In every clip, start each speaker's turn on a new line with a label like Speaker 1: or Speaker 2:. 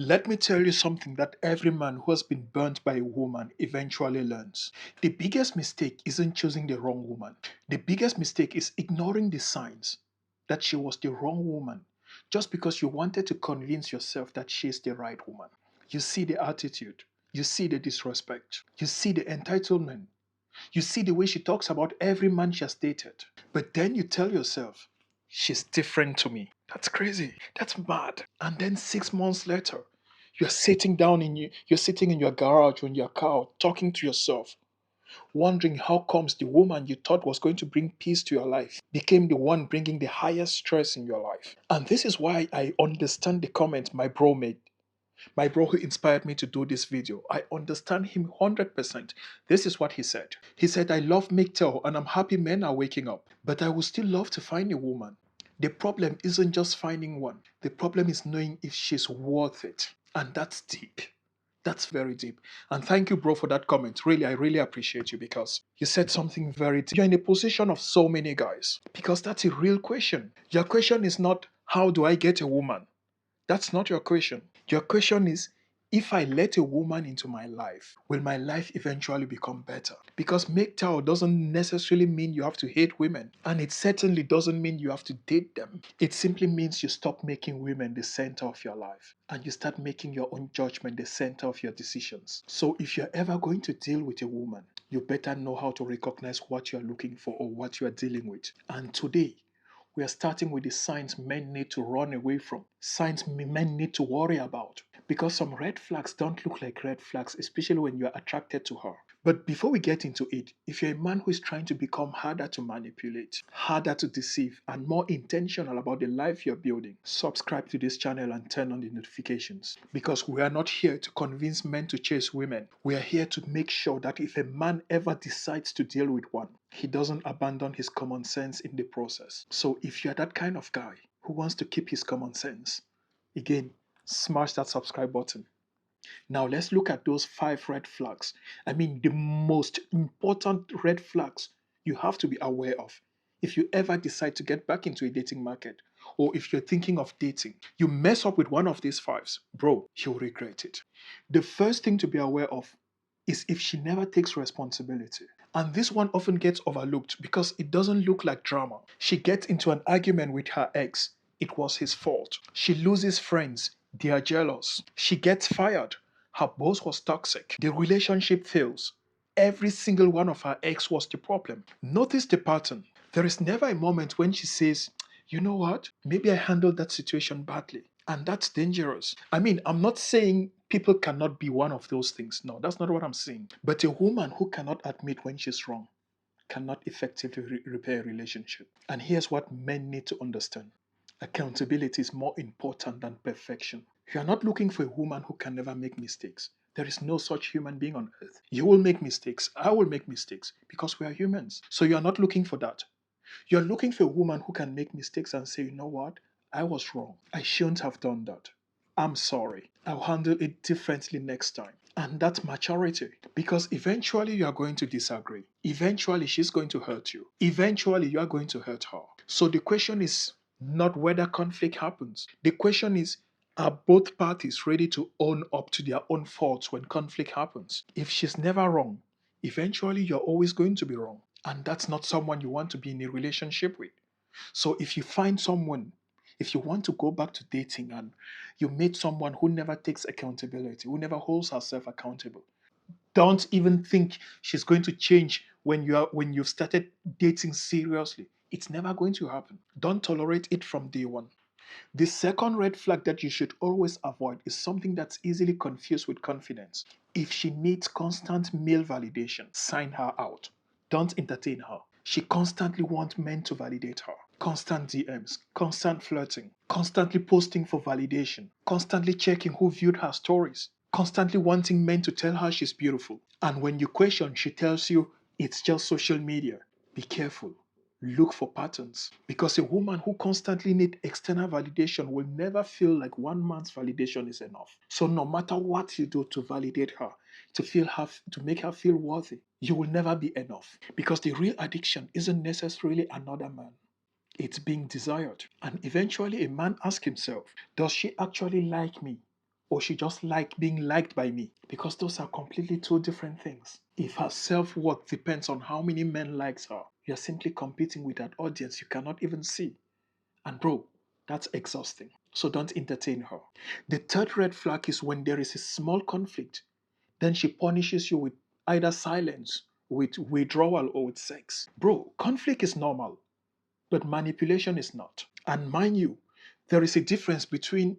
Speaker 1: Let me tell you something that every man who has been burnt by a woman eventually learns. The biggest mistake isn't choosing the wrong woman. The biggest mistake is ignoring the signs that she was the wrong woman just because you wanted to convince yourself that she is the right woman. You see the attitude, you see the disrespect, you see the entitlement, you see the way she talks about every man she has dated. But then you tell yourself, she's different to me. That's crazy. That's mad. And then 6 months later, you're sitting in your garage or in your car talking to yourself, wondering how comes the woman you thought was going to bring peace to your life became the one bringing the highest stress in your life. And this is why I understand the comment my bro made. My bro who inspired me to do this video. I understand him 100%. This is what he said. He said, I love MGTOW and I'm happy men are waking up, but I would still love to find a woman. The problem isn't just finding one. The problem is knowing if she's worth it. And that's deep. That's very deep. And thank you, bro, for that comment. Really, I really appreciate you because you said something very deep. You're in a position of so many guys because that's a real question. Your question is not, how do I get a woman? That's not your question. Your question is, if I let a woman into my life, will my life eventually become better? Because MGTOW doesn't necessarily mean you have to hate women, and it certainly doesn't mean you have to date them. It simply means you stop making women the center of your life, and you start making your own judgment the center of your decisions. So if you're ever going to deal with a woman, you better know how to recognize what you're looking for or what you're dealing with. And today, we are starting with the signs men need to run away from, signs men need to worry about. Because some red flags don't look like red flags, especially when you are attracted to her. But before we get into it, if you're a man who is trying to become harder to manipulate, harder to deceive, and more intentional about the life you're building, subscribe to this channel and turn on the notifications. Because we are not here to convince men to chase women. We are here to make sure that if a man ever decides to deal with one, he doesn't abandon his common sense in the process. So if you're that kind of guy who wants to keep his common sense, again, smash that subscribe button. Now let's look at those 5 red flags. I mean, the most important red flags you have to be aware of if you ever decide to get back into a dating market, or if you're thinking of dating. You mess up with one of these 5s, bro, you'll regret it. The first thing to be aware of is if she never takes responsibility. And this one often gets overlooked because it doesn't look like drama. She gets into an argument with her ex. It was his fault. She loses friends. They are jealous. She gets fired. Her boss was toxic. The relationship fails. Every single one of her ex was the problem. Notice the pattern. There is never a moment when she says, you know what? Maybe I handled that situation badly. And that's dangerous. I mean, I'm not saying people cannot be one of those things. No, that's not what I'm saying. But a woman who cannot admit when she's wrong cannot effectively repair a relationship. And here's what men need to understand. Accountability is more important than perfection. You are not looking for a woman who can never make mistakes. There is no such human being on earth. You will make mistakes. I will make mistakes because we are humans. So you are not looking for that. You're looking for a woman who can make mistakes and say, you know what? I was wrong. I shouldn't have done that. I'm sorry. I'll handle it differently next time. And that's maturity. Because eventually you are going to disagree. Eventually she's going to hurt you. Eventually you are going to hurt her. So the question is not whether conflict happens. The question is, are both parties ready to own up to their own faults when conflict happens? If she's never wrong, eventually you're always going to be wrong. And that's not someone you want to be in a relationship with. So if you find someone, if you want to go back to dating and you meet someone who never takes accountability, who never holds herself accountable, don't even think she's going to change when you've started dating seriously. It's never going to happen. Don't tolerate it from day one. The second red flag that you should always avoid is something that's easily confused with confidence. If she needs constant male validation, sign her out. Don't entertain her. She constantly wants men to validate her. Constant DMs, constant flirting, constantly posting for validation, constantly checking who viewed her stories, constantly wanting men to tell her she's beautiful. And when you question, she tells you it's just social media. Be careful. Look for patterns. Because a woman who constantly needs external validation will never feel like one man's validation is enough. So no matter what you do to validate her, to make her feel worthy, you will never be enough. Because the real addiction isn't necessarily another man. It's being desired. And eventually a man asks himself, does she actually like me? or she just liked being liked by me, because those are completely two different things. If her self-worth depends on how many men likes her, you're simply competing with an audience you cannot even see. And bro, that's exhausting. So don't entertain her. The third red flag is when there is a small conflict, then she punishes you with either silence, with withdrawal, or with sex. Bro, conflict is normal, but manipulation is not. And mind you, there is a difference between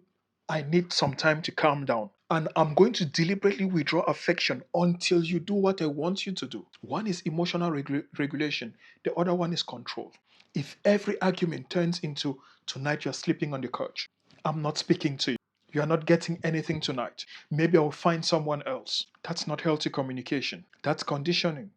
Speaker 1: I need some time to calm down and I'm going to deliberately withdraw affection until you do what I want you to do. One is emotional regulation, the other one is control. If every argument turns into tonight you're sleeping on the couch, I'm not speaking to you. You are not getting anything tonight. Maybe I'll find someone else. That's not healthy communication. That's conditioning.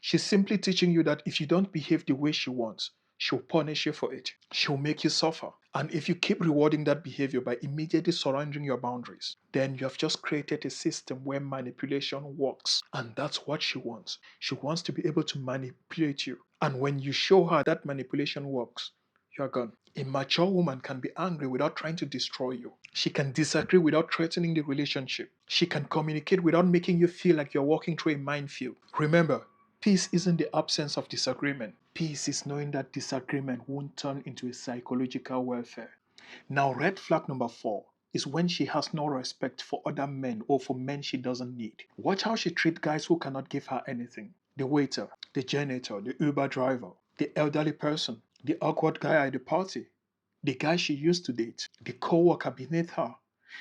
Speaker 1: She's simply teaching you that if you don't behave the way she wants, she'll punish you for it. She'll make you suffer. And if you keep rewarding that behavior by immediately surrendering your boundaries, then you have just created a system where manipulation works. And that's what she wants. She wants to be able to manipulate you. And when you show her that manipulation works, you're gone. A mature woman can be angry without trying to destroy you. She can disagree without threatening the relationship. She can communicate without making you feel like you're walking through a minefield. Remember, peace isn't the absence of disagreement. Peace is knowing that disagreement won't turn into a psychological warfare. Now, red flag number 4 is when she has no respect for other men or for men she doesn't need. Watch how she treats guys who cannot give her anything. The waiter, the janitor, the Uber driver, the elderly person, the awkward guy at the party, the guy she used to date, the co-worker beneath her.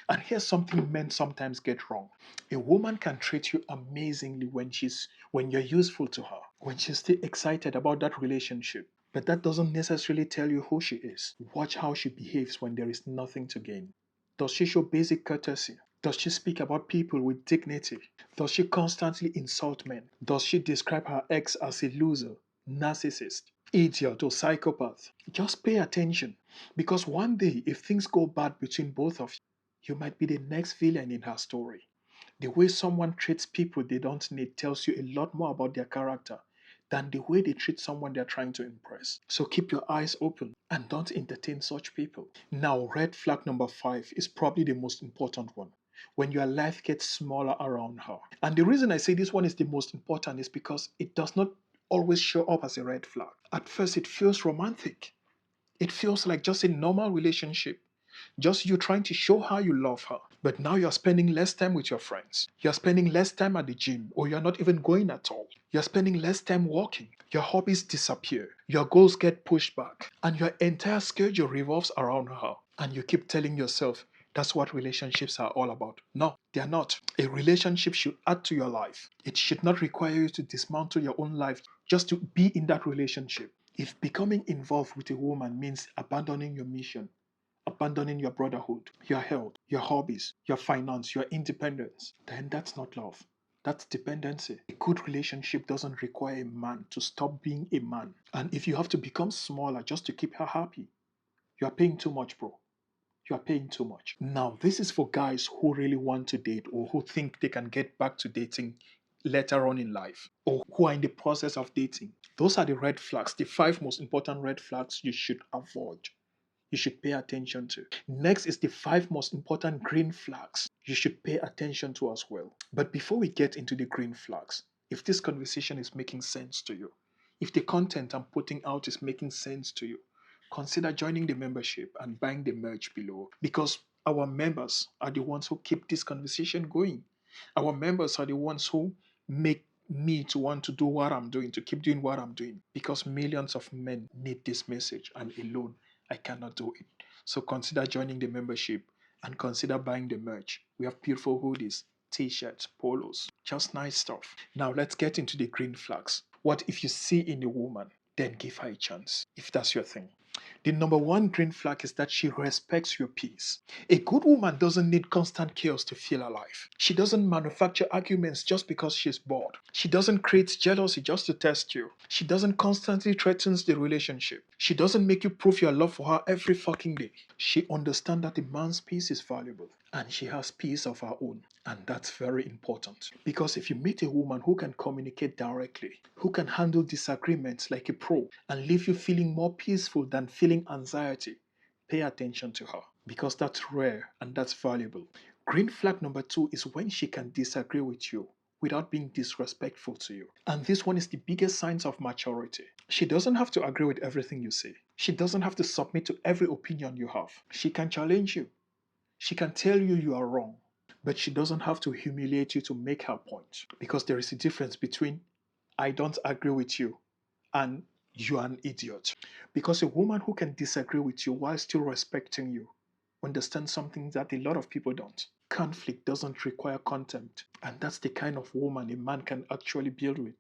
Speaker 1: And here's something men sometimes get wrong. A woman can treat you amazingly when you're useful to her, when she's still excited about that relationship. But that doesn't necessarily tell you who she is. Watch how she behaves when there is nothing to gain. Does she show basic courtesy? Does she speak about people with dignity? Does she constantly insult men? Does she describe her ex as a loser, narcissist, idiot, or psychopath? Just pay attention, because one day, if things go bad between both of you, you might be the next villain in her story. The way someone treats people they don't need tells you a lot more about their character than the way they treat someone they're trying to impress. So keep your eyes open and don't entertain such people. Now, red flag number 5 is probably the most important one. When your life gets smaller around her. And the reason I say this one is the most important is because it does not always show up as a red flag. At first, it feels romantic. It feels like just a normal relationship. Just you trying to show how you love her. But now you're spending less time with your friends. You're spending less time at the gym, or you're not even going at all. You're spending less time walking. Your hobbies disappear. Your goals get pushed back. And your entire schedule revolves around her. And you keep telling yourself, that's what relationships are all about. No, they're not. A relationship should add to your life. It should not require you to dismantle your own life just to be in that relationship. If becoming involved with a woman means abandoning your mission, abandoning your brotherhood, your health, your hobbies, your finance, your independence, then that's not love. That's dependency. A good relationship doesn't require a man to stop being a man. And if you have to become smaller just to keep her happy, you are paying too much, bro. You are paying too much. Now, this is for guys who really want to date or who think they can get back to dating later on in life or who are in the process of dating. Those are the red flags, the 5 most important red flags you should avoid, you should pay attention to. Next is the 5 most important green flags you should pay attention to as well. But before we get into the green flags, if this conversation is making sense to you, if the content I'm putting out is making sense to you, consider joining the membership and buying the merch below, because our members are the ones who keep this conversation going. Our members are the ones who make me to want to do what I'm doing, to keep doing what I'm doing, because millions of men need this message, and alone I cannot do it. So consider joining the membership and consider buying the merch. We have beautiful hoodies, t-shirts, polos, just nice stuff. Now let's get into the green flags. What if you see in a woman, then give her a chance, if that's your thing. The number 1 green flag is that she respects your peace. A good woman doesn't need constant chaos to feel alive. She doesn't manufacture arguments just because she's bored. She doesn't create jealousy just to test you. She doesn't constantly threaten the relationship. She doesn't make you prove your love for her every fucking day. She understands that a man's peace is valuable and she has peace of her own. And that's very important. Because if you meet a woman who can communicate directly, who can handle disagreements like a pro, and leave you feeling more peaceful than feeling anxiety, pay attention to her. Because that's rare and that's valuable. Green flag number 2 is when she can disagree with you without being disrespectful to you. And this one is the biggest signs of maturity. She doesn't have to agree with everything you say. She doesn't have to submit to every opinion you have. She can challenge you. She can tell you you are wrong. But she doesn't have to humiliate you to make her point. Because there is a difference between I don't agree with you and you are an idiot. Because a woman who can disagree with you while still respecting you understands something that a lot of people don't. Conflict doesn't require contempt, and that's the kind of woman a man can actually build with.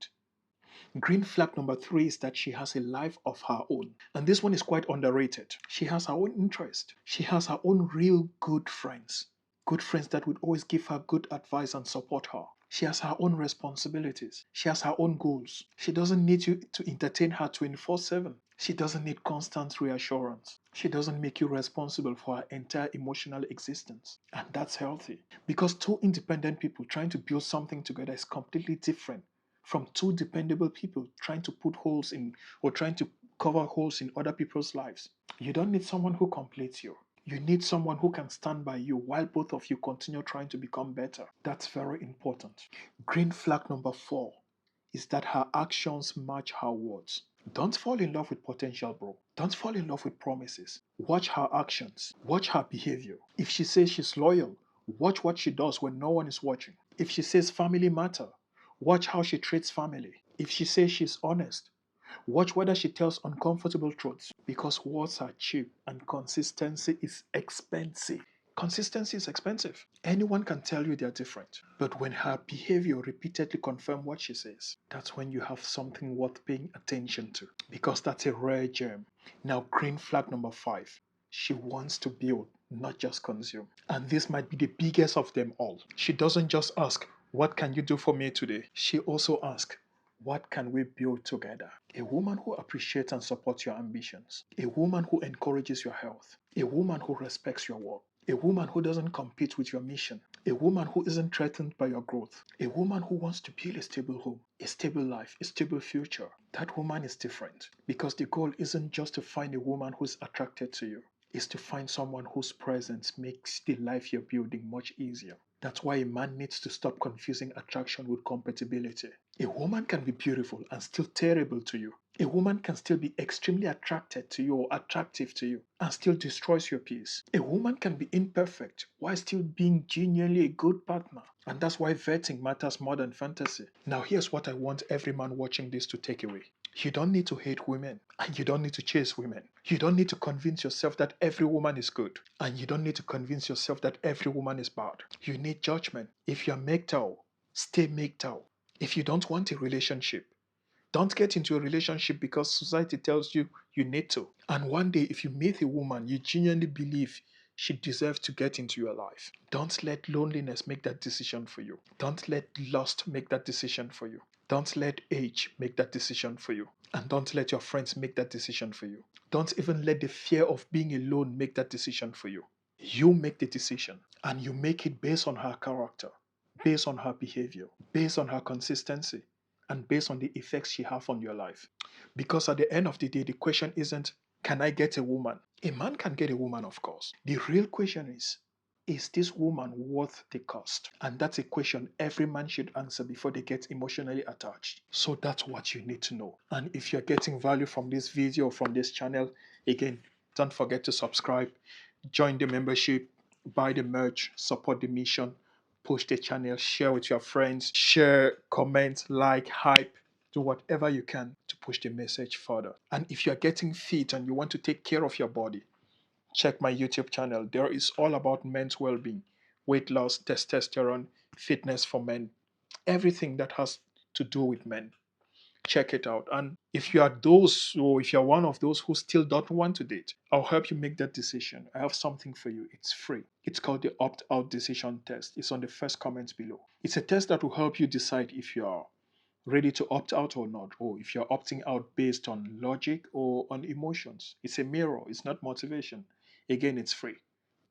Speaker 1: Green flag number 3 is that she has a life of her own. And this one is quite underrated. She has her own interest. She has her own real good friends. Good friends that would always give her good advice and support her. She has her own responsibilities. She has her own goals. She doesn't need you to entertain her 24/7. She doesn't need constant reassurance. She doesn't make you responsible for her entire emotional existence. And that's healthy. Because two independent people trying to build something together is completely different from two dependable people trying to put holes in or trying to cover holes in other people's lives. You don't need someone who completes you. You need someone who can stand by you while both of you continue trying to become better. That's very important. Green flag number 4 is that her actions match her words. Don't fall in love with potential, bro. Don't fall in love with promises. Watch her actions. Watch her behavior. If she says she's loyal, watch what she does when no one is watching. If she says family matter, watch how she treats family. If she says she's honest, watch whether she tells uncomfortable truths. Because words are cheap and consistency is expensive. Consistency is expensive. Anyone can tell you they're different. But when her behavior repeatedly confirms what she says, that's when you have something worth paying attention to. Because that's a rare gem. Now, green flag number 5. She wants to build, not just consume. And this might be the biggest of them all. She doesn't just ask, what can you do for me today? She also asks, what can we build together? A woman who appreciates and supports your ambitions. A woman who encourages your health. A woman who respects your work. A woman who doesn't compete with your mission. A woman who isn't threatened by your growth. A woman who wants to build a stable home, a stable life, a stable future. That woman is different because the goal isn't just to find a woman who's attracted to you. It's to find someone whose presence makes the life you're building much easier. That's why a man needs to stop confusing attraction with compatibility. A woman can be beautiful and still terrible to you. A woman can still be extremely attracted to you or attractive to you and still destroys your peace. A woman can be imperfect while still being genuinely a good partner. And that's why vetting matters more than fantasy. Now, here's what I want every man watching this to take away. You don't need to hate women, and you don't need to chase women. You don't need to convince yourself that every woman is good, and you don't need to convince yourself that every woman is bad. You need judgment. If you're MGTOW, stay MGTOW. If you don't want a relationship, don't get into a relationship because society tells you you need to. And one day, if you meet a woman you genuinely believe she deserves to get into your life, don't let loneliness make that decision for you. Don't let lust make that decision for you. Don't let age make that decision for you. And don't let your friends make that decision for you. Don't even let the fear of being alone make that decision for you. You make the decision, and you make it based on her character, based on her behavior, based on her consistency, and based on the effects she has on your life. Because at the end of the day, the question isn't, can I get a woman? A man can get a woman, of course. The real question is this woman worth the cost? And that's a question every man should answer before they get emotionally attached. So that's what you need to know. And if you're getting value from this video, from this channel, again, don't forget to subscribe, join the membership, buy the merch, support the mission, push the channel, share with your friends, share, comment, like, hype, do whatever you can to push the message further. And if you're getting fit and you want to take care of your body, check my YouTube channel. There is all about men's well-being, weight loss, testosterone, fitness for men, everything that has to do with men. Check it out. And if you are those, or if you're one of those who still don't want to date, I'll help you make that decision. I have something for you. It's free. It's called the opt-out decision test. It's on the first comment below. It's a test that will help you decide if you are ready to opt out or not, or if you're opting out based on logic or on emotions. It's a mirror. It's not motivation. Again, it's free.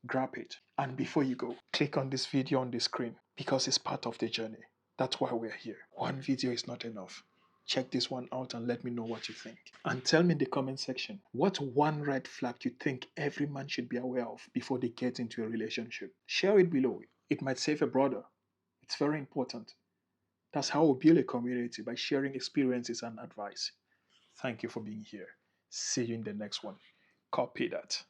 Speaker 1: Grab it. And before you go, click on this video on the screen because it's part of the journey. That's why we're here. One video is not enough. Check this one out and let me know what you think. And tell me in the comment section, what one red flag you think every man should be aware of before they get into a relationship? Share it below. It might save a brother. It's very important. That's how we build a community, by sharing experiences and advice. Thank you for being here. See you in the next one. Copy that.